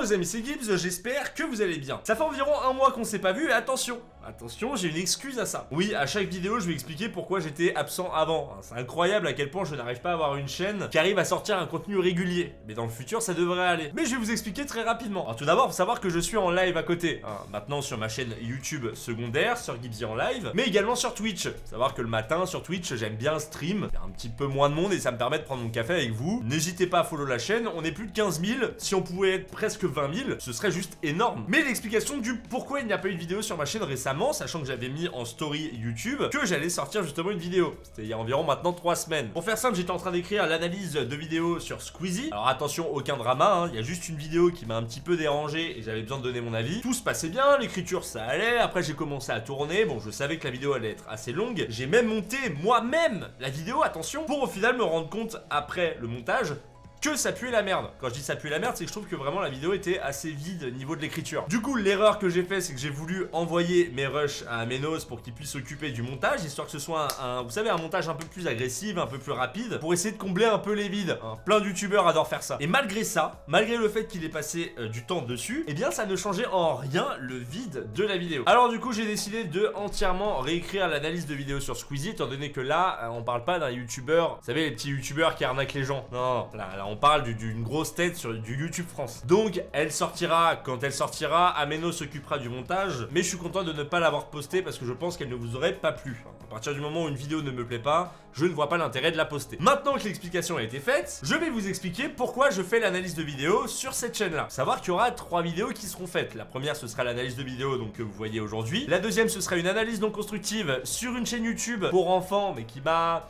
les amis, c'est Gibbs, j'espère que vous allez bien. Ça fait environ un mois qu'on s'est pas vu et attention, j'ai une excuse à ça. Oui, à chaque vidéo, je vais expliquer pourquoi j'étais absent avant. C'est incroyable à quel point je n'arrive pas à avoir une chaîne qui arrive à sortir un contenu régulier. Mais dans le futur, ça devrait aller. Mais je vais vous expliquer très rapidement. Alors tout d'abord, faut savoir que je suis en live à côté. Maintenant sur ma chaîne YouTube secondaire, sur Gibbsy en live, mais également sur Twitch. Faut savoir que le matin sur Twitch, j'aime bien stream. Il y a un petit peu moins de monde et ça me permet de prendre mon café avec vous. N'hésitez pas à follow la chaîne. On est plus de 15 000. Si on pouvait être presque 20 000, ce serait juste énorme. Mais l'explication du pourquoi il n'y a pas eu de vidéo sur ma chaîne récemment, sachant que j'avais mis en story YouTube que j'allais sortir justement une vidéo. C'était il y a environ maintenant 3 semaines. Pour faire simple, j'étais en train d'écrire l'analyse de vidéos sur Squeezie. Alors attention, aucun drama, il y a juste une vidéo qui m'a un petit peu dérangé et j'avais besoin de donner mon avis. Tout se passait bien, l'écriture ça allait, après j'ai commencé à tourner, bon je savais que la vidéo allait être assez longue. J'ai même monté moi-même la vidéo, attention, pour au final me rendre compte après le montage que ça puait la merde. Quand je dis ça puait la merde, c'est que je trouve que vraiment la vidéo était assez vide au niveau de l'écriture. Du coup, l'erreur que j'ai fait, c'est que j'ai voulu envoyer mes rushs à Menos pour qu'il puisse s'occuper du montage, histoire que ce soit vous savez, un montage un peu plus agressif, un peu plus rapide, pour essayer de combler un peu les vides. Plein de youtubeurs adorent faire ça. Et malgré ça, malgré le fait qu'il ait passé du temps dessus, eh bien ça ne changeait en rien le vide de la vidéo. Alors du coup, j'ai décidé de entièrement réécrire l'analyse de vidéo sur Squeezie, étant donné que là, on parle pas d'un youtubeur, vous savez, les petits youtubeurs qui arnaquent les gens. Non, là on parle d'une grosse tête sur du YouTube France. Donc elle sortira quand elle sortira, Ameno s'occupera du montage, mais je suis content de ne pas l'avoir postée parce que je pense qu'elle ne vous aurait pas plu. À partir du moment où une vidéo ne me plaît pas, je ne vois pas l'intérêt de la poster. Maintenant que l'explication a été faite, je vais vous expliquer pourquoi je fais l'analyse de vidéo sur cette chaîne-là. Savoir qu'il y aura 3 vidéos qui seront faites. La première, ce sera l'analyse de vidéo donc que vous voyez aujourd'hui. La deuxième, ce sera une analyse non constructive sur une chaîne YouTube pour enfants, mais qui m'a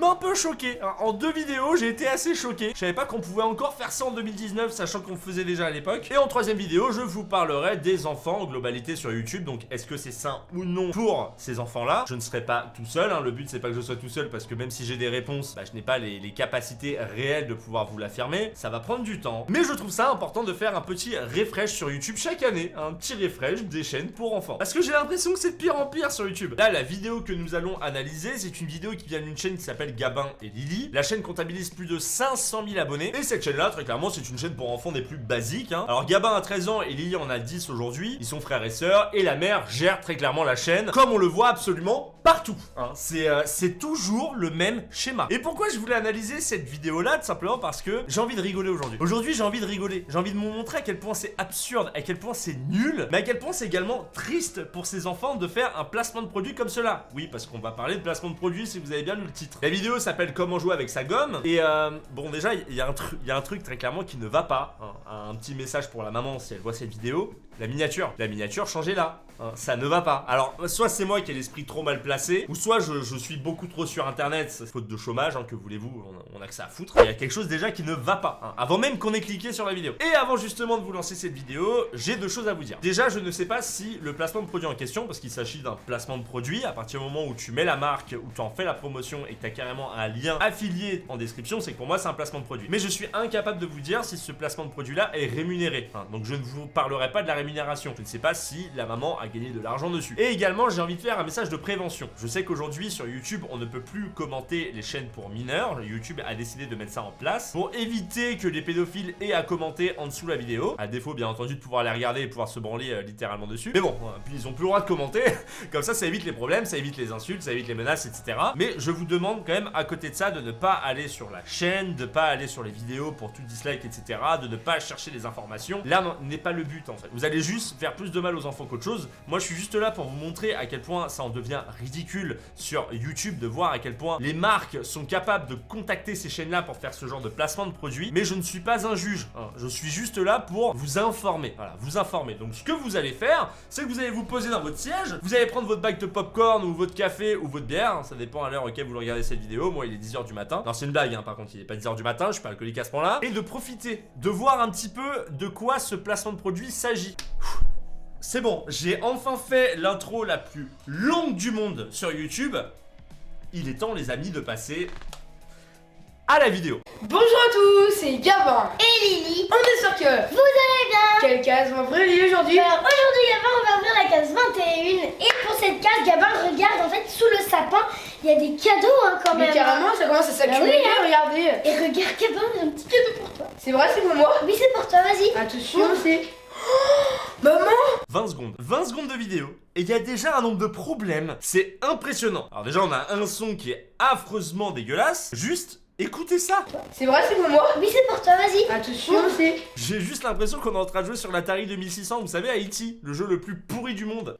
un peu choqué. En 2 vidéos, j'ai été assez choqué. Je savais pas qu'on pouvait encore faire ça en 2019, sachant qu'on le faisait déjà à l'époque. Et en 3e vidéo, je vous parlerai des enfants en globalité sur YouTube. Donc, est-ce que c'est sain ou non pour ces enfants-là? Je ne serai pas tout seul. Le but, c'est pas que je sois tout seul, parce que même si j'ai des réponses, je n'ai pas les capacités réelles de pouvoir vous l'affirmer. Ça va prendre du temps. Mais je trouve ça important de faire un petit refresh sur YouTube chaque année. Un petit refresh des chaînes pour enfants. Parce que j'ai l'impression que c'est de pire en pire sur YouTube. Là, la vidéo que nous allons analyser, c'est une vidéo qui vient d'une chaîne qui s'appelle Gabin et Lily. La chaîne comptabilise plus de 500 000 abonnés. Et cette chaîne là, très clairement, c'est une chaîne pour enfants des plus basiques. Alors Gabin a 13 ans et Lily en a 10 aujourd'hui. Ils sont frères et sœurs. Et la mère gère très clairement la chaîne, comme on le voit absolument partout. C'est toujours le même schéma. Et pourquoi je voulais analyser cette vidéo là? Tout simplement parce que j'ai envie de rigoler aujourd'hui. Aujourd'hui, j'ai envie de rigoler. J'ai envie de vous montrer à quel point c'est absurde, à quel point c'est nul, mais à quel point c'est également triste pour ces enfants de faire un placement de produit comme cela. Oui, parce qu'on va parler de placement de produit si vous avez bien lu le titre. La vidéo s'appelle Comment jouer avec sa gomme. Et bon, déjà, il y a un truc très clairement qui ne va pas. Un petit message pour la maman si elle voit cette vidéo. La miniature, changez-la. Ça ne va pas. Alors, soit c'est moi qui ai l'esprit trop mal placé, ou soit je suis beaucoup trop sur internet, faute de chômage, que voulez-vous, on a que ça à foutre. Il y a quelque chose déjà qui ne va pas, avant même qu'on ait cliqué sur la vidéo. Et avant justement de vous lancer cette vidéo, j'ai 2 choses à vous dire. Déjà, je ne sais pas si le placement de produit en question, parce qu'il s'agit d'un placement de produit, à partir du moment où tu mets la marque, où tu en fais la promotion et que tu as carrément un lien affilié en description, c'est que pour moi c'est un placement de produit. Mais je suis incapable de vous dire si ce placement de produit là est rémunéré. Donc je ne vous parlerai pas de la rémunération. Je ne sais pas si la maman a gagné de l'argent dessus. Et également, j'ai envie de faire un message de prévention. Je sais qu'aujourd'hui sur YouTube, on ne peut plus commenter les chaînes pour mineurs. YouTube a décidé de mettre ça en place pour éviter que les pédophiles aient à commenter en dessous la vidéo. À défaut, bien entendu, de pouvoir les regarder et pouvoir se branler littéralement dessus. Mais bon, puis ils ont plus le droit de commenter. Comme ça évite les problèmes, ça évite les insultes, ça évite les menaces, etc. Mais je vous demande quand même, à côté de ça, de ne pas aller sur la chaîne, de ne pas aller sur les vidéos pour tout dislike, etc. De ne pas chercher des informations. Là, n'est pas le but en fait. Vous allez juste faire plus de mal aux enfants qu'autre chose. Moi, je suis juste là pour vous montrer à quel point ça en devient ridicule sur YouTube, de voir à quel point les marques sont capables de contacter ces chaînes-là pour faire ce genre de placement de produits. Mais je ne suis pas un juge. Je suis juste là pour vous informer. Voilà, vous informer. Donc, ce que vous allez faire, c'est que vous allez vous poser dans votre siège, vous allez prendre votre bac de popcorn ou votre café ou votre bière. Ça dépend à l'heure auquel vous regardez cette vidéo. Moi, il est 10h du matin. Non, c'est une blague, par contre, il est pas 10h du matin. Je suis pas alcoolique à ce point-là. Et de profiter, de voir un petit peu de quoi ce placement de produit s'agit. C'est bon, j'ai enfin fait l'intro la plus longue du monde sur YouTube. Il est temps, les amis, de passer à la vidéo. Bonjour à tous, c'est Gabin et Lily. On est sûr que vous allez bien. Quelle case on va ouvrir aujourd'hui? Alors aujourd'hui Gabin, on va ouvrir la case 21. Et pour cette case, Gabin regarde en fait sous le sapin. il y a des cadeaux hein, quand Mais même. carrément, ça commence à s'accumuler, oui, hein. regardez. Et regarde, Gabin, il y a un petit cadeau pour toi. C'est vrai, c'est pour moi. Oui, c'est pour toi, vas-y. Attention, c'est... Oh, maman. 20 secondes. 20 secondes de vidéo. Et il y a déjà un nombre de problèmes. C'est impressionnant. Alors déjà, on a un son qui est affreusement dégueulasse. Juste, écoutez ça. C'est vrai, c'est pour moi. Oui, c'est pour toi, vas-y. Attention, c'est... J'ai juste l'impression qu'on est en train de jouer sur l'Atari 2600. Vous savez, Haïti, le jeu le plus pourri du monde.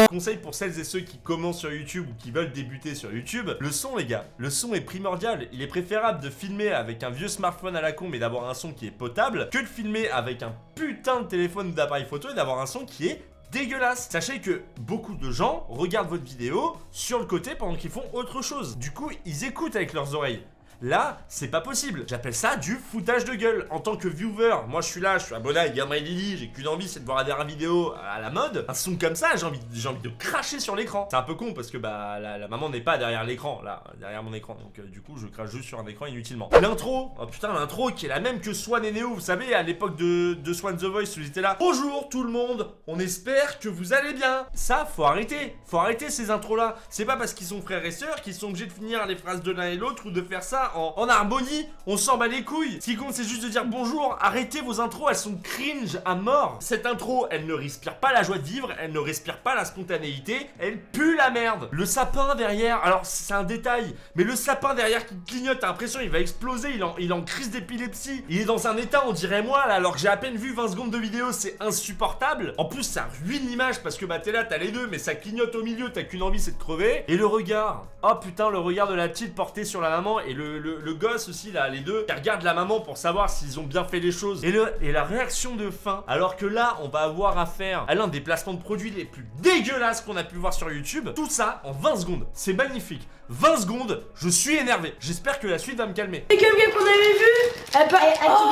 Conseil pour celles et ceux qui commencent sur YouTube ou qui veulent débuter sur YouTube, le son les gars, le son est primordial. Il est préférable de filmer avec un vieux smartphone à la con mais d'avoir un son qui est potable que de filmer avec un putain de téléphone ou d'appareil photo et d'avoir un son qui est dégueulasse. Sachez que beaucoup de gens regardent votre vidéo sur le côté pendant qu'ils font autre chose. Du coup, ils écoutent avec leurs oreilles. Là, c'est pas possible. J'appelle ça du foutage de gueule. En tant que viewer, moi je suis là, je suis abonné à Gamin et Lily, j'ai qu'une envie, c'est de voir la dernière vidéo à la mode. Un son comme ça, j'ai envie de cracher sur l'écran. C'est un peu con parce que bah la maman n'est pas derrière l'écran, là, derrière mon écran. Donc du coup, je crache juste sur un écran inutilement. L'intro, oh putain, l'intro qui est la même que Swan et Neo, vous savez, à l'époque de Swan The Voice, où j'étais là. Bonjour tout le monde, on espère que vous allez bien. Ça, faut arrêter ces intros là. C'est pas parce qu'ils sont frères et sœurs qu'ils sont obligés de finir les phrases de l'un et l'autre ou de faire ça en harmonie, on s'en bat les couilles. Ce qui compte, c'est juste de dire bonjour, arrêtez vos intros, elles sont cringe à mort. Cette intro, elle ne respire pas la joie de vivre, elle ne respire pas la spontanéité, elle pue la merde. Le sapin derrière, alors c'est un détail, mais le sapin derrière qui clignote, t'as l'impression il va exploser, il est en crise d'épilepsie. Il est dans un état, on dirait moi, là, alors que j'ai à peine vu 20 secondes de vidéo, c'est insupportable. En plus, ça ruine l'image parce que bah t'es là, t'as les deux, mais ça clignote au milieu, t'as qu'une envie, c'est de crever. Et le regard, oh putain, le regard de la petite porté sur la maman et le gosse aussi là, les deux, qui regardent la maman pour savoir s'ils ont bien fait les choses. Et la réaction de fin, alors que là, on va avoir affaire à l'un des placements de produits les plus dégueulasses qu'on a pu voir sur YouTube. Tout ça en 20 secondes. C'est magnifique. 20 secondes, je suis énervé. J'espère que la suite va me calmer. Les game qu'on avait vu, elle part...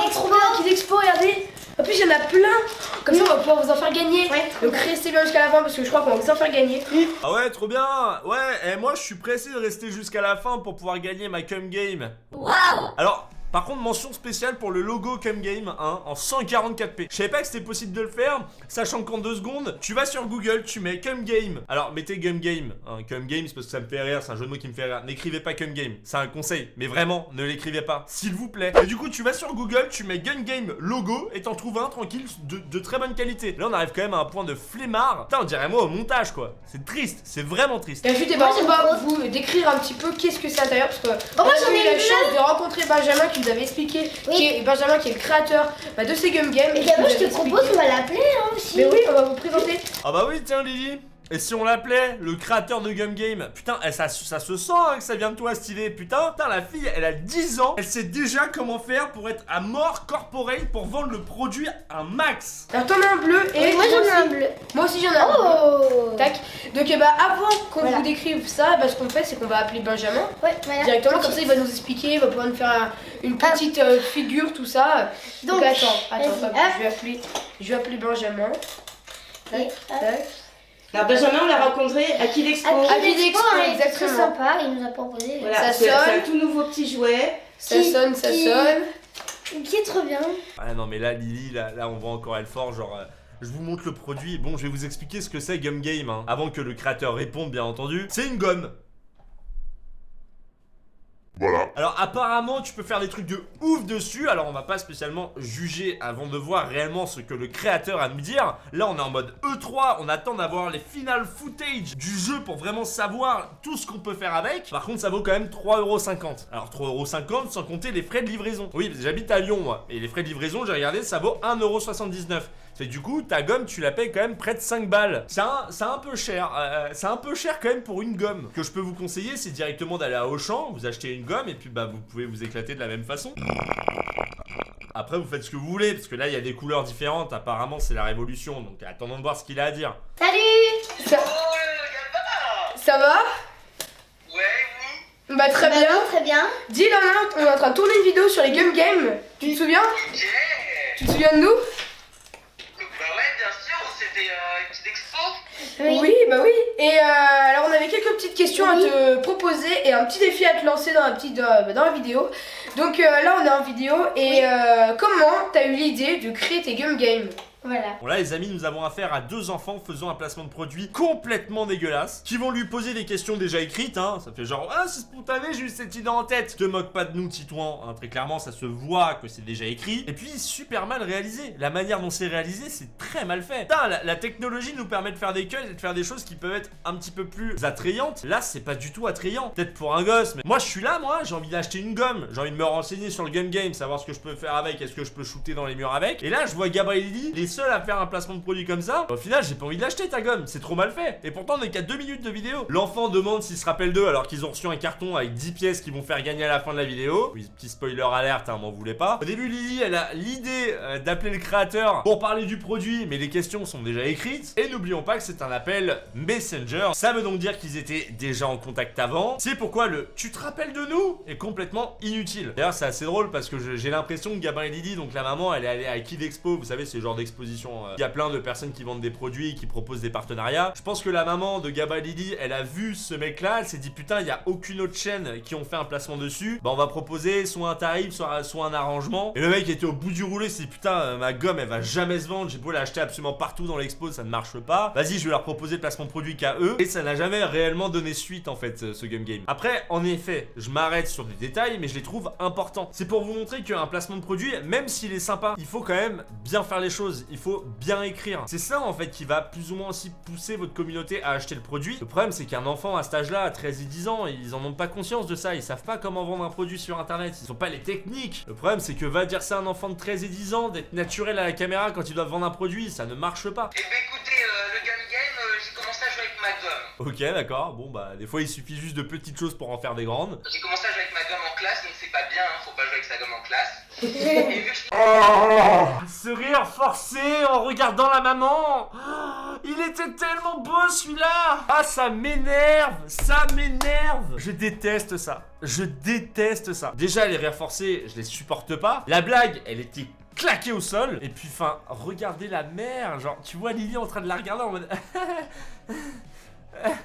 Expo. Kid Expo, regardez. En plus, il y en a plein. Comme ça, on va pouvoir vous en faire gagner. Ouais, Donc, restez bien jusqu'à la fin parce que je crois qu'on va vous en faire gagner. Ah ouais, trop bien. Ouais, et moi je suis pressé de rester jusqu'à la fin pour pouvoir gagner ma Cum Game. Waouh. Alors, par contre, mention spéciale pour le logo Cum Game hein, en 144p. Je savais pas que c'était possible de le faire, sachant qu'en 2 secondes, tu vas sur Google, tu mets Cum Game. Alors, mettez Cum Game. Hein, Cum Game, c'est parce que ça me fait rire, c'est un jeu de mots qui me fait rire. N'écrivez pas Cum Game, c'est un conseil. Mais vraiment, ne l'écrivez pas, s'il vous plaît. Et du coup, tu vas sur Google, tu mets Gun Game logo et t'en trouves un tranquille de très bonne qualité. Là, on arrive quand même à un point de flemmard. Putain, on dirait moi au montage, quoi. C'est triste, c'est vraiment triste. Et ensuite, on va vous décrire un petit peu qu'est-ce que c'est à l'intérieur parce que moi, on j'en a ai eu la une chance de rencontrer Benjamin qui nous avait expliqué, Oui. Benjamin qui est le créateur de ces Gum Games. Et Gabin, je te propose, on va l'appeler hein, aussi. Mais oui, on va vous présenter. Ah bah oui, tiens Lily. Et si on l'appelait le créateur de Gum Game? Putain, ça se sent hein, que ça vient de toi cette idée. Putain, la fille, elle a 10 ans. Elle sait déjà comment faire pour être à mort corporate pour vendre le produit un max. Alors t'en as un bleu et moi j'en ai un bleu. Moi aussi j'en ai un bleu. Oh. Tac. Donc bah avant qu'on Voilà. vous décrive ça, bah, ce qu'on fait c'est qu'on va appeler Benjamin Ouais, voilà. directement, comme ça il va nous expliquer, il va pouvoir nous faire une petite figure, tout ça. Donc attends, vas-y, hop, hop. je vais appeler Benjamin. Tac, Et, tac. Alors Benjamin, on l'a rencontré à Kid Expo. À Kid Kid Expo, Expo, il est très exactement. sympa, il nous a proposé. Voilà, Ça c'est sonne. un tout nouveau petit jouet. Ça Qui- sonne. Qui est trop bien. Ah non mais là Lily, là on voit encore elle fort, genre je vous montre le produit. Bon, je vais vous expliquer ce que c'est Gum Game hein, avant que le créateur réponde bien entendu. C'est une gomme. Voilà. Alors apparemment tu peux faire des trucs de ouf dessus. Alors on va pas spécialement juger avant de voir réellement ce que le créateur a à nous dire. Là on est en mode E3, on attend d'avoir les final footage du jeu pour vraiment savoir tout ce qu'on peut faire avec. Par contre ça vaut quand même 3,50€. Alors 3,50€ sans compter les frais de livraison. Oui, j'habite à Lyon moi. Et les frais de livraison, j'ai regardé, ça vaut 1,79€. C'est du coup, ta gomme, tu la payes quand même près de 5 balles. C'est un peu cher. C'est un peu cher quand même pour une gomme. Ce que je peux vous conseiller, c'est directement d'aller à Auchan, vous achetez une gomme et puis bah vous pouvez vous éclater de la même façon. Après, vous faites ce que vous voulez, parce que là, il y a des couleurs différentes. Apparemment, c'est la révolution. Donc, attendons de voir ce qu'il a à dire. Salut. Ça va? Ouais, Bah très bien. Très bien. Dis là, on est en train de tourner une vidéo sur les Gum Games. Tu te souviens? yeah. Tu te souviens de nous? Bah ouais, bien sûr, c'était une petite expo. Oui. Bah oui. Et alors on avait quelques petites questions Oui. à te proposer et un petit défi à te lancer dans la vidéo. Donc là on est en vidéo et comment t'as eu l'idée de créer tes Gum Games? Voilà. Bon là les amis, nous avons affaire à deux enfants faisant un placement de produit complètement dégueulasse, qui vont lui poser des questions déjà écrites, hein. Ça fait genre, ah c'est spontané, j'ai eu cette idée en tête. Te moque pas de nous Titouan, hein. Très clairement ça se voit que c'est déjà écrit. Et puis super mal réalisé, la manière dont c'est réalisé c'est très mal fait. Putain, la technologie nous permet de faire des cuts et de faire des choses qui peuvent être un petit peu plus attrayantes. Là c'est pas du tout attrayant, peut-être pour un gosse, mais moi je suis là, moi j'ai envie d'acheter une gomme, j'ai envie de me renseigner sur le gun game, savoir ce que je peux faire avec, est-ce que je peux shooter dans les murs avec. Et là je vois Gabba et Lily, les seuls à faire un placement de produit comme ça. Au final j'ai pas envie de l'acheter ta gomme, c'est trop mal fait. Et pourtant on est qu'à 2 minutes de vidéo. L'enfant demande s'il se rappelle d'eux alors qu'ils ont reçu un carton avec 10 pièces qui vont faire gagner à la fin de la vidéo. Oui, petit spoiler alerte, hein, m'en voulez pas. Au début Lily elle a l'idée d'appeler le créateur pour parler du produit, mais les questions sont déjà écrites. Et n'oublions pas que c'est un appel Messenger. Ça veut donc dire qu'ils étaient déjà en contact avant. C'est pourquoi le tu te rappelles de nous est complètement inutile. D'ailleurs c'est assez drôle parce que j'ai l'impression que Gabin et Lily, donc la maman, elle est allée à Kid Expo, vous savez c'est le genre d'exposition, il y a plein de personnes qui vendent des produits, qui proposent des partenariats. Je pense que la maman de Gabin et Lily, elle a vu ce mec là, elle s'est dit putain il y a aucune autre chaîne qui ont fait un placement dessus, bah on va proposer soit un tarif, soit un arrangement. Et le mec était au bout du rouleau, il s'est dit putain ma gomme elle va jamais se vendre, j'ai beau l'acheter absolument partout dans l'expo, ça ne marche pas. Vas-y je vais leur proposer le placement de produit qu'à eux. Et ça n'a jamais réellement donné suite en fait ce gun game. Après en effet, je m'arrête sur des détails mais je les trouve importants. C'est pour vous montrer qu'un placement de produit, même s'il est sympa, il faut quand même bien faire les choses, il faut bien écrire. C'est ça en fait qui va plus ou moins aussi pousser votre communauté à acheter le produit. Le problème c'est qu'un enfant à cet âge-là, à 13 et 10 ans, ils en ont pas conscience de ça, ils savent pas comment vendre un produit sur internet, ils ont pas les techniques. Le problème c'est que va dire ça à un enfant de 13 et 10 ans, d'être naturel à la caméra quand il doit vendre un produit, ça ne marche pas. Eh ben écoutez, le gun game, j'ai commencé à jouer avec ma gomme. Ok d'accord, bon bah des fois il suffit juste de petites choses pour en faire des grandes. J'ai commencé à jouer avec ma gomme en classe, donc c'est pas bien, hein, faut pas jouer avec sa gomme en classe. Et vu que je... Ce rire forcé en regardant la maman. Il était tellement beau celui-là. Ah ça m'énerve, ça m'énerve. Je déteste ça, je déteste ça. Déjà les rires forcés, je les supporte pas. La blague, elle était claquée au sol. Et puis enfin, regardez la mère. Genre tu vois Lily en train de la regarder en mode...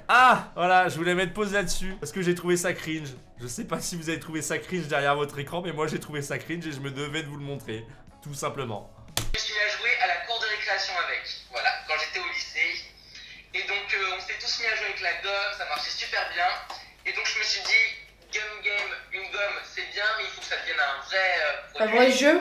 Ah, voilà, je voulais mettre pause là-dessus parce que j'ai trouvé ça cringe. Je sais pas si vous avez trouvé ça cringe derrière votre écran, mais moi j'ai trouvé ça cringe et je me devais de vous le montrer, tout simplement. Je me suis mis à jouer à la cour de récréation avec, voilà, quand j'étais au lycée. Et donc on s'est tous mis à jouer avec la gomme, ça marchait super bien. Et donc je me suis dit, gun game, une gomme c'est bien, mais il faut que ça devienne un vrai produit. Un vrai jeu.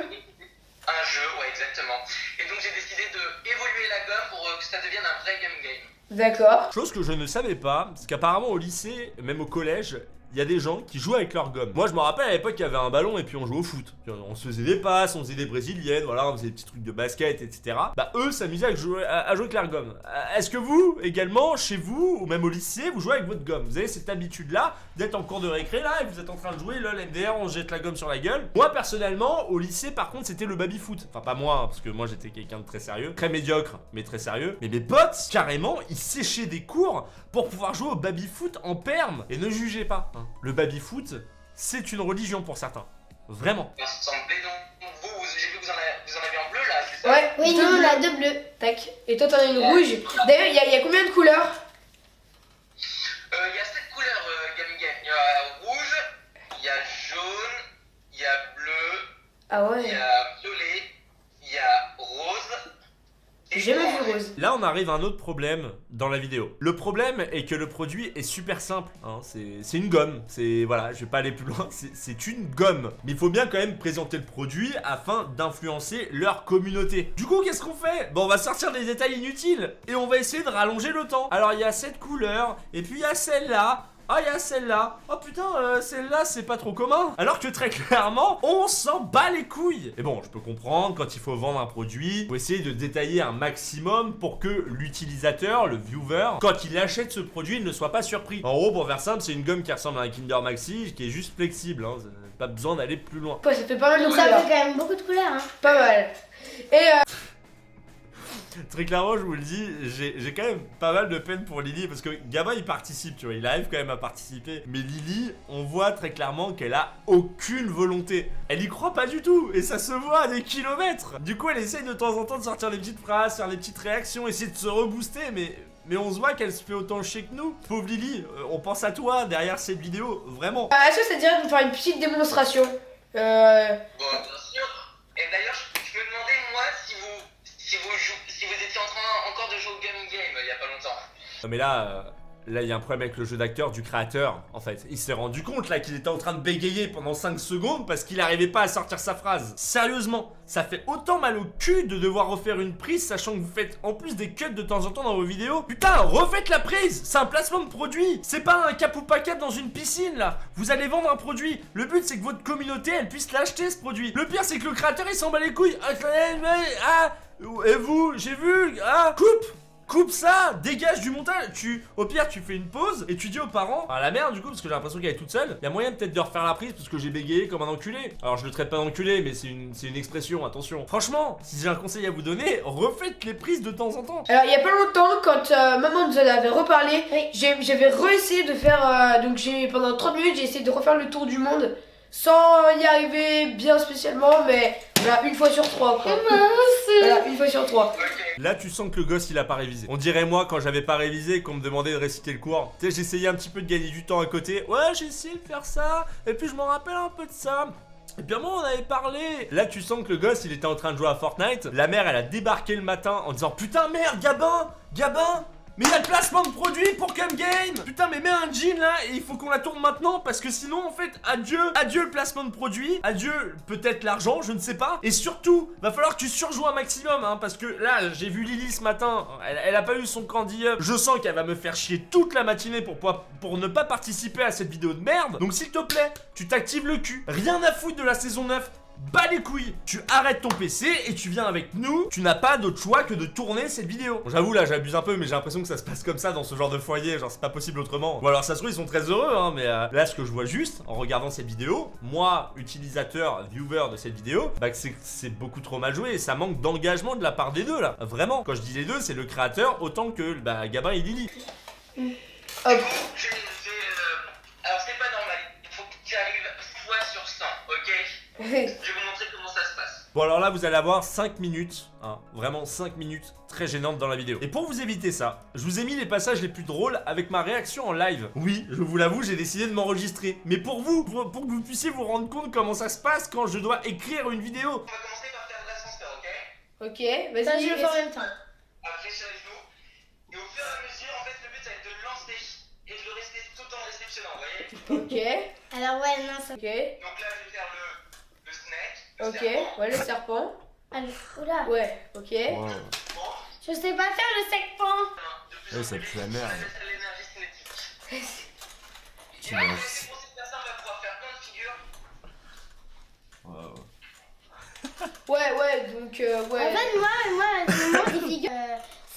Un jeu, ouais exactement. Et donc j'ai décidé de évoluer la gomme pour que ça devienne un vrai gun game. D'accord. Chose que je ne savais pas, parce qu'apparemment au lycée, même au collège, il y a des gens qui jouent avec leur gomme. Moi je me rappelle à l'époque il y avait un ballon et puis on jouait au foot. On se faisait des passes, on faisait des brésiliennes, voilà, on faisait des petits trucs de basket, etc. Bah eux s'amusaient à jouer avec leur gomme. Est-ce que vous, également, chez vous, ou même au lycée, vous jouez avec votre gomme? Vous avez cette habitude-là d'être en cours de récré là et vous êtes en train de jouer, lol, MDR, on se jette la gomme sur la gueule. Moi personnellement, au lycée par contre c'était le baby-foot. Enfin pas moi, hein, parce que moi j'étais quelqu'un de très sérieux, très médiocre, mais très sérieux. Mais mes potes, carrément, ils séchaient des cours pour pouvoir jouer au baby-foot en perme. Et ne jugez pas, hein. Le baby-foot, c'est une religion pour certains. Vraiment. Il semblait donc, j'ai vu que vous en avez en bleu là, c'est ça? Ouais. Oui, deux nous on bleus. a deux bleus. Tac. Et toi t'en as une rouge. D'ailleurs, il y a combien de couleurs? Il y a 7 couleurs Gun Game. Il y a rouge, il y a jaune, il y a bleu, Ah il y ouais. a violet, il y a rose. et J'ai jamais orange. vu rose. Là, on arrive à un autre problème dans la vidéo. Le problème est que le produit est super simple. Hein, c'est une gomme. C'est voilà, je vais pas aller plus loin. C'est une gomme. Mais il faut bien quand même présenter le produit afin d'influencer leur communauté. Du coup, qu'est-ce qu'on fait? Bon, on va sortir des détails inutiles et on va essayer de rallonger le temps. Alors, il y a cette couleur et puis il y a celle-là. Ah, il y a celle-là. Oh putain, celle-là, c'est pas trop commun. Alors que très clairement, on s'en bat les couilles. Et bon, je peux comprendre, quand il faut vendre un produit, faut essayer de détailler un maximum pour que l'utilisateur, le viewer, quand il achète ce produit, il ne soit pas surpris. En gros, pour faire simple, c'est une gomme qui ressemble à un Kinder Maxi, qui est juste flexible. Hein. Pas besoin d'aller plus loin. Ouais, ça fait pas mal de Donc ça couleurs. fait quand même beaucoup de couleurs. Hein. Pas mal. Et Très clairement, je vous le dis, j'ai quand même pas mal de peine pour Lily parce que Gabba il participe, tu vois, il arrive quand même à participer. Mais Lily, on voit très clairement qu'elle a aucune volonté. Elle y croit pas du tout et ça se voit à des kilomètres. Du coup, elle essaye de temps en temps de sortir des petites phrases, faire des petites réactions, essayer de se rebooster, mais on se voit qu'elle se fait autant chier que nous. Pauvre Lily, on pense à toi derrière cette vidéo, vraiment. est-ce que ça te dirait de me faire une petite démonstration? Bon, bien sûr. Et d'ailleurs, je me demandais, moi, si vous Non mais là il y a un problème avec le jeu d'acteur du créateur en fait. Il s'est rendu compte là qu'il était en train de bégayer pendant 5 secondes parce qu'il arrivait pas à sortir sa phrase. Sérieusement, ça fait autant mal au cul de devoir refaire une prise sachant que vous faites en plus des cuts de temps en temps dans vos vidéos. Putain, refaites la prise. C'est un placement de produit. C'est pas un cap ou pas cap dans une piscine là. Vous allez vendre un produit. Le but c'est que votre communauté elle puisse l'acheter ce produit. Le pire c'est que le créateur il s'en bat les couilles. Et vous, j'ai vu. Coupe ça, dégage du montage. Au pire, tu fais une pause et tu dis aux parents, la mère du coup, parce que j'ai l'impression qu'elle est toute seule. Il y a moyen peut-être de refaire la prise parce que j'ai bégayé comme un enculé. Alors je le traite pas d'enculé, mais c'est une expression, attention. Franchement, si j'ai un conseil à vous donner, refaites les prises de temps en temps. Alors il y a pas longtemps, quand maman nous en avait reparlé, j'avais réessayé de faire, donc pendant 30 minutes j'ai essayé de refaire le tour du monde sans y arriver bien spécialement, mais voilà, une fois sur 3 quoi. Voilà, une fois sur 3. Là tu sens que le gosse il a pas révisé. On dirait moi quand j'avais pas révisé et qu'on me demandait de réciter le cours. Tu sais, j'essayais un petit peu de gagner du temps à côté. Ouais, j'ai essayé de faire ça, et puis je m'en rappelle un peu de ça. Et puis à moi on avait parlé. Là tu sens que le gosse il était en train de jouer à Fortnite. La mère elle a débarqué le matin en disant putain merde Gabin, mais il y a le placement de produit pour Come Game. Putain mais mets un jean là et il faut qu'on la tourne maintenant parce que sinon en fait adieu le placement de produit, adieu peut-être l'argent, je ne sais pas. Et surtout va falloir que tu surjoues un maximum hein, parce que là j'ai vu Lily ce matin, elle a pas eu son candy up. Je sens qu'elle va me faire chier toute la matinée pour ne pas participer à cette vidéo de merde. Donc s'il te plaît, tu t'actives le cul. Rien à foutre de la saison 9. Bas les couilles, tu arrêtes ton PC et tu viens avec nous. Tu n'as pas d'autre choix que de tourner cette vidéo. Bon, j'avoue là j'abuse un peu mais j'ai l'impression que ça se passe comme ça dans ce genre de foyer. Genre c'est pas possible autrement. Bon alors ça se trouve ils sont très heureux hein, mais là ce que je vois juste en regardant cette vidéo, moi utilisateur, viewer de cette vidéo, bah que c'est beaucoup trop mal joué et ça manque d'engagement de la part des deux là. Vraiment, quand je dis les deux c'est le créateur autant que Gabin et Lily. Hop. Alors c'est pas normal, il faut que tu arrives fois sur 100, ok? Je vais vous montrer comment ça se passe. Bon alors là vous allez avoir 5 minutes, hein, vraiment 5 minutes très gênantes dans la vidéo. Et pour vous éviter ça, je vous ai mis les passages les plus drôles avec ma réaction en live. Oui, je vous l'avoue, j'ai décidé de m'enregistrer. Mais pour vous, pour que vous puissiez vous rendre compte comment ça se passe quand je dois écrire une vidéo. On va commencer par faire de l'ascenseur, ok? Ok, vas-y. Ça, je le fais en même temps. Après sur les genoux. Et au fur et à mesure, en fait, le but ça va être de le lancer et de le rester tout en réceptionnant, vous voyez? Ok, Alors, ouais, non, ça. ok, Donc là, je vais faire le snake. Le ok, serpent. ouais le serpent. Allez, oula. Ouais, ok. Wow. Je sais pas faire le serpent. De plus Ouais, en ça plus pue la vite, merde. ça laisse à l'énergie cinétique. Tu Et là, m'as- pour cette personne, on va pouvoir faire plein de figures. Wow. Ouais, donc ouais. En fait, moi, des figures.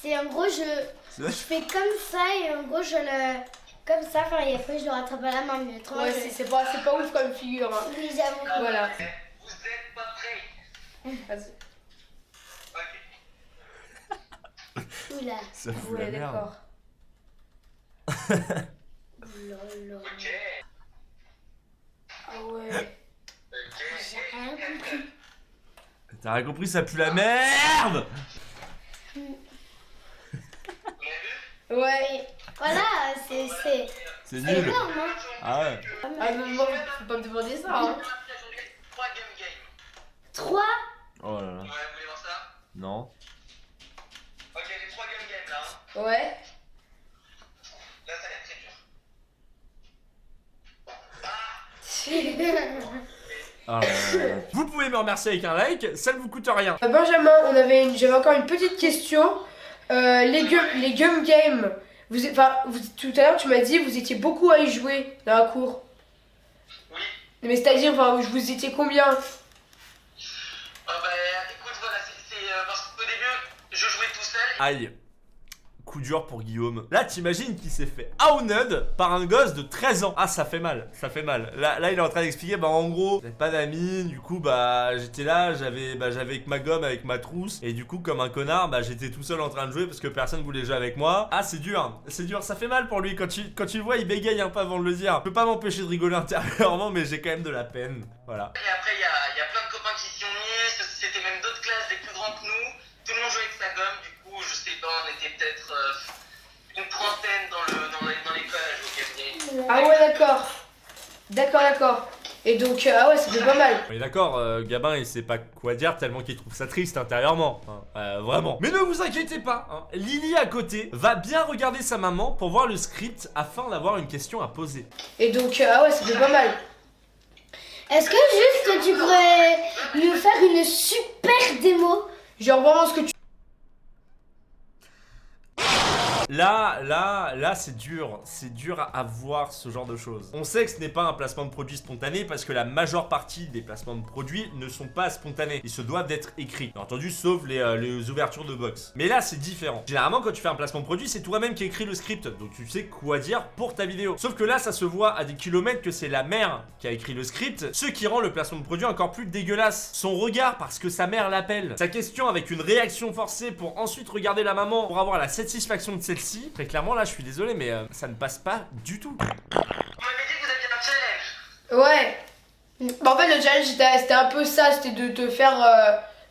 C'est en gros, je fais comme ça et en gros, je le. Comme ça, enfin, et après, je le rattrape à la main. Mais autrement, Ouais, je- c'est pas ouf comme figure. Hein. Oui, j'avoue. Voilà. Vous êtes pas prêts. Vas-y. Ok. Oula. Ça fout Ouais, la merde. d'accord. Lolo. Ok. Ah ouais. Ok. J'ai rien compris. T'as rien compris, ça pue la merde. Vous l'avez vu? Ouais. Voilà, c'est C'est nul. énorme, hein. Ah ouais. Ah non, moi, faut pas me demander ça. Hein. 3 game game. 3. Oh là là. Ouais, vous voulez voir ça? Non. Ok, j'ai 3 game game là. Hein. Ouais. Là, ça va être très dur. Ah là là là. Vous pouvez me remercier avec un like, ça ne vous coûte rien. Benjamin, j'avais encore une petite question. Les gum games, tout à l'heure tu m'as dit vous étiez beaucoup à y jouer dans la cour. Oui. Mais c'est-à-dire, enfin, vous étiez combien? Bah, écoute, voilà, c'est parce qu'au début, je jouais tout seul. Aïe. Coup dur pour Guillaume. Là, t'imagines qu'il s'est fait owned par un gosse de 13 ans. Ah, ça fait mal, ça fait mal. Là, il est en train d'expliquer, bah en gros, j'avais pas d'amis, du coup, bah j'étais là, j'avais avec ma gomme, avec ma trousse, et du coup, comme un connard, bah j'étais tout seul en train de jouer parce que personne voulait jouer avec moi. Ah, c'est dur, ça fait mal pour lui. Quand tu le vois, il bégaye un peu avant de le dire. Je peux pas m'empêcher de rigoler intérieurement, mais j'ai quand même de la peine. Voilà. Et après, il y a plein de copains qui s'y ont mis. C'était même d'autres classes, des plus grands que nous. Tout le monde jouait avec sa gomme, du coup, je sais pas, on était peut-être une trentaine dans l'école à jouer au game game. Ah ouais, d'accord. D'accord. Et donc, ah ouais, c'était pas mal. Oui d'accord, Gabin il sait pas quoi dire tellement qu'il trouve ça triste intérieurement, hein. Vraiment. Mais ne vous inquiétez pas, hein. Lily à côté va bien regarder sa maman pour voir le script afin d'avoir une question à poser. Et donc, ah ouais, c'était pas mal. Est-ce que juste tu pourrais nous faire une super démo? Genre vraiment ce que tu... Là, c'est dur à voir ce genre de choses. On sait que ce n'est pas un placement de produit spontané parce que la majeure partie des placements de produits ne sont pas spontanés. Ils se doivent d'être écrits, bien entendu, sauf les ouvertures de box. Mais là, c'est différent. Généralement, quand tu fais un placement de produit, c'est toi-même qui écris le script, donc tu sais quoi dire pour ta vidéo. Sauf que là, ça se voit à des kilomètres que c'est la mère qui a écrit le script, ce qui rend le placement de produit encore plus dégueulasse. Son regard parce que sa mère l'appelle, sa question avec une réaction forcée pour ensuite regarder la maman pour avoir la satisfaction de celle-ci. Très clairement, là, je suis désolé, mais ça ne passe pas du tout. Vous m'avez dit que vous aviez un challenge. Ouais. Bah en fait, le challenge, c'était un peu ça, c'était de te faire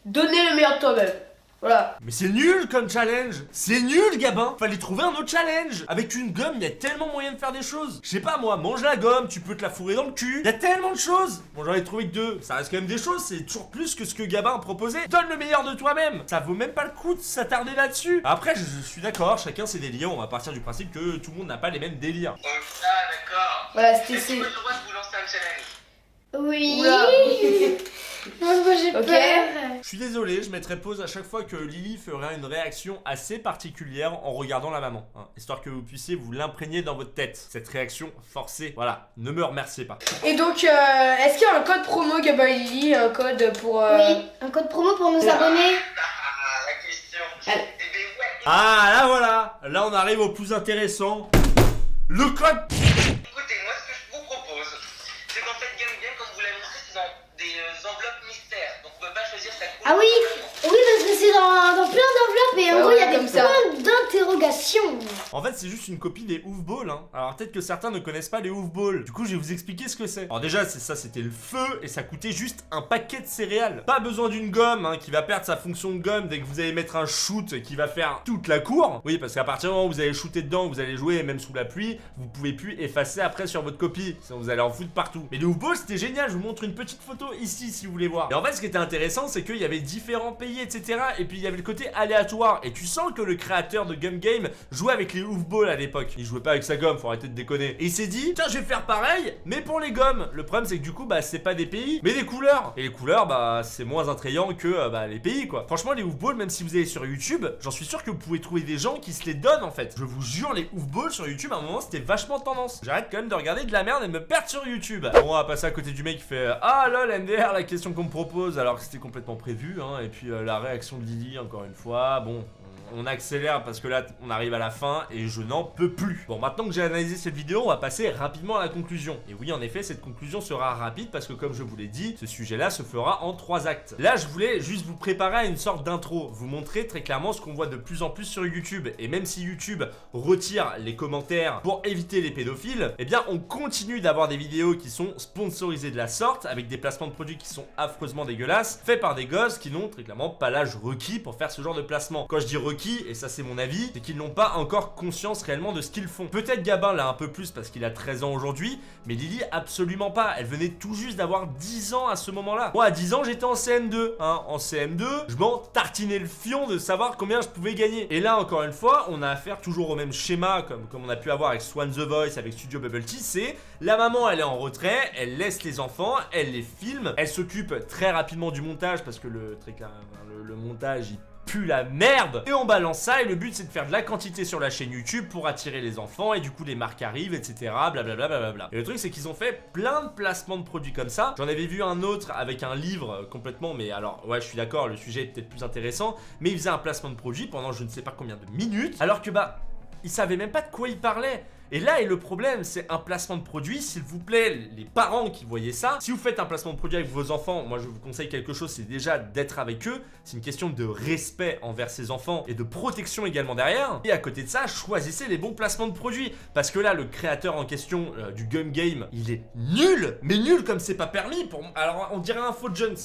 donner le meilleur de toi-même. Voilà. Mais c'est nul comme challenge. C'est nul, Gabin. Fallait trouver un autre challenge. Avec une gomme, il y a tellement moyen de faire des choses. Je sais pas moi, mange la gomme, tu peux te la fourrer dans le cul. Il y a tellement de choses. Bon, j'en ai trouvé que 2. Ça reste quand même des choses, c'est toujours plus que ce que Gabin a proposé. Donne le meilleur de toi-même. Ça vaut même pas le coup de s'attarder là-dessus. Après, je suis d'accord, chacun ses délires. On va partir du principe que tout le monde n'a pas les mêmes délires. Ah, d'accord. Voilà, c'était... Est-ce que je dois vous lancer un challenge? Oui. Oula. Moi j'ai Ok. peur. Je suis désolé, je mettrai pause à chaque fois que Lily fera une réaction assez particulière en regardant la maman, hein, histoire que vous puissiez vous l'imprégner dans votre tête. Cette réaction forcée, voilà, ne me remerciez pas. Et donc, est-ce qu'il y a un code promo, Gabin et Lily, un code pour... Oui, un code promo pour nous abonner. Ah, la question. Eh bien, ouais. Ah, là voilà, là on arrive au plus intéressant. Le code. Écoutez, moi, ce que je vous propose, c'est qu'en fait, Game Game, comme vous l'avez montré, c'est dans des enveloppes mystères. Donc, on peut pas choisir sa couleur. Ah oui, oui parce que c'est dans plein d'enveloppes et en Ouais, gros il y a ouais, des comme ça. points d'interrogation. En fait, c'est juste une copie des Oofballs, hein. Alors peut-être que certains ne connaissent pas les Oofballs. Du coup, je vais vous expliquer ce que c'est. Alors déjà, c'était le feu et ça coûtait juste un paquet de céréales. Pas besoin d'une gomme, hein, qui va perdre sa fonction de gomme dès que vous allez mettre un shoot qui va faire toute la cour. Oui, parce qu'à partir du moment où vous allez shooter dedans, vous allez jouer même sous la pluie, vous pouvez plus effacer après sur votre copie. Sinon, vous allez en foutre partout. Mais les Oofballs, c'était génial. Je vous montre une petite photo ici si vous voulez voir. Et en fait, ce qui était intéressant, c'est qu'il y avait différents pays, etc. Et puis il y avait le côté aléatoire. Et tu sens que le créateur de Gum Game jouait avec les Oofballs à l'époque. Il jouait pas avec sa gomme, faut arrêter de déconner. Et il s'est dit, tiens, je vais faire pareil, mais pour les gommes. Le problème, c'est que du coup, bah, c'est pas des pays, mais des couleurs. Et les couleurs, bah, c'est moins attrayant que bah, les pays, quoi. Franchement, les Oofballs, même si vous allez sur YouTube, j'en suis sûr que vous pouvez trouver des gens qui se les donnent en fait. Je vous jure, les Oofballs sur YouTube, à un moment, c'était vachement tendance. J'arrête quand même de regarder de la merde et de me perdre sur YouTube. Bon, on va passer à côté du mec qui fait ah lol, MDR, la question qu'on me propose, alors que c'était complètement prévu, hein. Et puis la réaction de Lily, encore une fois, bon. On accélère parce que là on arrive à la fin et je n'en peux plus. Bon, maintenant que j'ai analysé cette vidéo, on va passer rapidement à la conclusion. Et oui, en effet, cette conclusion sera rapide parce que comme je vous l'ai dit, ce sujet là se fera en 3 actes. Là, je voulais juste vous préparer à une sorte d'intro, vous montrer très clairement ce qu'on voit de plus en plus sur YouTube. Et même si YouTube retire les commentaires pour éviter les pédophiles, eh bien on continue d'avoir des vidéos qui sont sponsorisées de la sorte, avec des placements de produits qui sont affreusement dégueulasses, faits par des gosses qui n'ont très clairement pas l'âge requis pour faire ce genre de placement. Quand je dis requis, et ça c'est mon avis, c'est qu'ils n'ont pas encore conscience réellement de ce qu'ils font. Peut-être Gabin l'a un peu plus parce qu'il a 13 ans aujourd'hui, mais Lily absolument pas. Elle venait tout juste d'avoir 10 ans à ce moment-là. Moi à 10 ans j'étais en CM2, hein. En CM2, je m'en tartinais le fion de savoir combien je pouvais gagner. Et là encore une fois, on a affaire toujours au même schéma comme on a pu avoir avec Swan The Voice, avec Studio Bubble Tea, c'est la maman elle est en retrait, elle laisse les enfants, elle les filme, elle s'occupe très rapidement du montage parce que le montage il pue la merde et on balance ça et le but c'est de faire de la quantité sur la chaîne YouTube pour attirer les enfants et du coup les marques arrivent, etc. Blablabla. Et le truc c'est qu'ils ont fait plein de placements de produits comme ça. J'en avais vu un autre avec un livre complètement, mais alors ouais je suis d'accord, le sujet est peut-être plus intéressant, mais il faisait un placement de produit pendant je ne sais pas combien de minutes alors que bah il savait même pas de quoi il parlait. Et là est le problème, c'est un placement de produit, s'il vous plaît, les parents qui voyaient ça, si vous faites un placement de produit avec vos enfants, moi je vous conseille quelque chose, c'est déjà d'être avec eux, c'est une question de respect envers ses enfants et de protection également derrière, et à côté de ça, choisissez les bons placements de produits, parce que là, le créateur en question du Gum Game, il est nul, mais nul comme c'est pas permis, alors on dirait un faux Jones,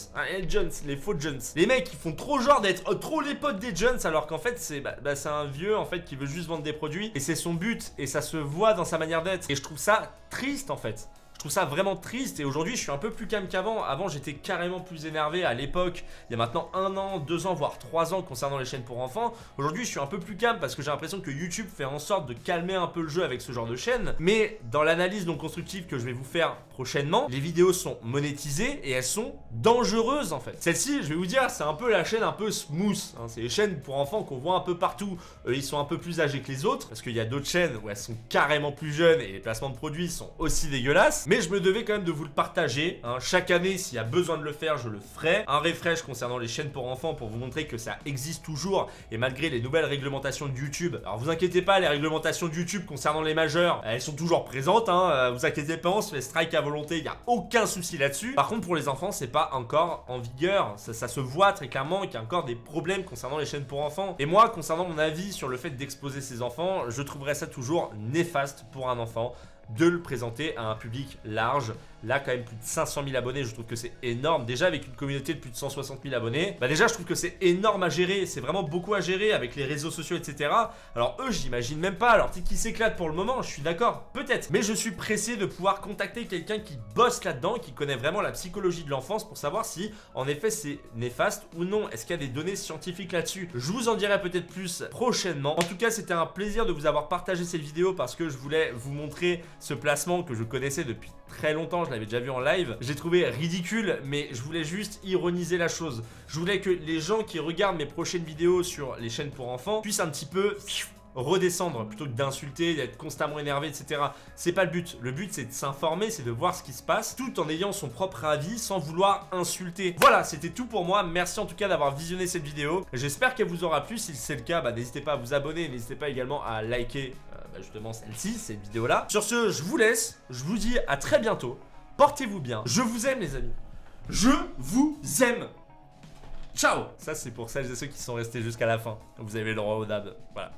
les faux Jones, les mecs ils font trop genre d'être trop les potes des Jones, alors qu'en fait c'est un vieux en fait qui veut juste vendre des produits, et c'est son but, et ça se voit dans sa manière d'être. Et je trouve ça triste en fait. Je trouve ça vraiment triste et aujourd'hui je suis un peu plus calme qu'avant. Avant j'étais carrément plus énervé à l'époque, il y a maintenant 1 an, 2 ans, voire 3 ans concernant les chaînes pour enfants. Aujourd'hui je suis un peu plus calme parce que j'ai l'impression que YouTube fait en sorte de calmer un peu le jeu avec ce genre de chaîne. Mais dans l'analyse non constructive que je vais vous faire prochainement, les vidéos sont monétisées et elles sont dangereuses en fait. Celle-ci, je vais vous dire, c'est un peu la chaîne un peu smooth, hein. C'est les chaînes pour enfants qu'on voit un peu partout. Ils sont un peu plus âgés que les autres parce qu'il y a d'autres chaînes où elles sont carrément plus jeunes et les placements de produits sont aussi dégueulasses. Mais je me devais quand même de vous le partager, hein. Chaque année, s'il y a besoin de le faire, je le ferai. Un refresh concernant les chaînes pour enfants pour vous montrer que ça existe toujours et malgré les nouvelles réglementations de YouTube. Alors vous inquiétez pas, les réglementations de YouTube concernant les majeurs, elles sont toujours présentes, hein. Vous inquiétez pas, on se fait strike à volonté, il n'y a aucun souci là-dessus. Par contre pour les enfants, c'est pas encore en vigueur. Ça se voit très clairement qu'il y a encore des problèmes concernant les chaînes pour enfants. Et moi, concernant mon avis sur le fait d'exposer ses enfants, je trouverais ça toujours néfaste pour un enfant de le présenter à un public large. Là quand même plus de 500 000 abonnés, je trouve que c'est énorme. Déjà avec une communauté de plus de 160 000 abonnés, bah déjà je trouve que c'est énorme à gérer. C'est vraiment beaucoup à gérer avec les réseaux sociaux etc. Alors eux j'imagine même pas, alors peut-être qu'ils s'éclatent pour le moment, je suis d'accord, peut-être. Mais je suis pressé de pouvoir contacter quelqu'un qui bosse là-dedans, qui connaît vraiment la psychologie de l'enfance pour savoir si en effet c'est néfaste ou non. Est-ce qu'il y a des données scientifiques là-dessus? Je vous en dirai peut-être plus prochainement. En tout cas c'était un plaisir de vous avoir partagé cette vidéo parce que je voulais vous montrer ce placement que je connaissais depuis très longtemps, je l'avais déjà vu en live. J'ai trouvé ridicule, mais je voulais juste ironiser la chose. Je voulais que les gens qui regardent mes prochaines vidéos sur les chaînes pour enfants puissent un petit peu redescendre plutôt que d'insulter, d'être constamment énervé, etc. C'est pas le but. Le but c'est de s'informer, c'est de voir ce qui se passe tout en ayant son propre avis sans vouloir insulter. Voilà, c'était tout pour moi. Merci en tout cas d'avoir visionné cette vidéo. J'espère qu'elle vous aura plu. Si c'est le cas, n'hésitez pas à vous abonner. N'hésitez pas également à liker justement celle-ci, cette vidéo-là. Sur ce, je vous laisse. Je vous dis à très bientôt. Portez-vous bien. Je vous aime les amis. Je vous aime. Ciao. Ça c'est pour celles et ceux qui sont restés jusqu'à la fin. Vous avez le droit au dab. Voilà.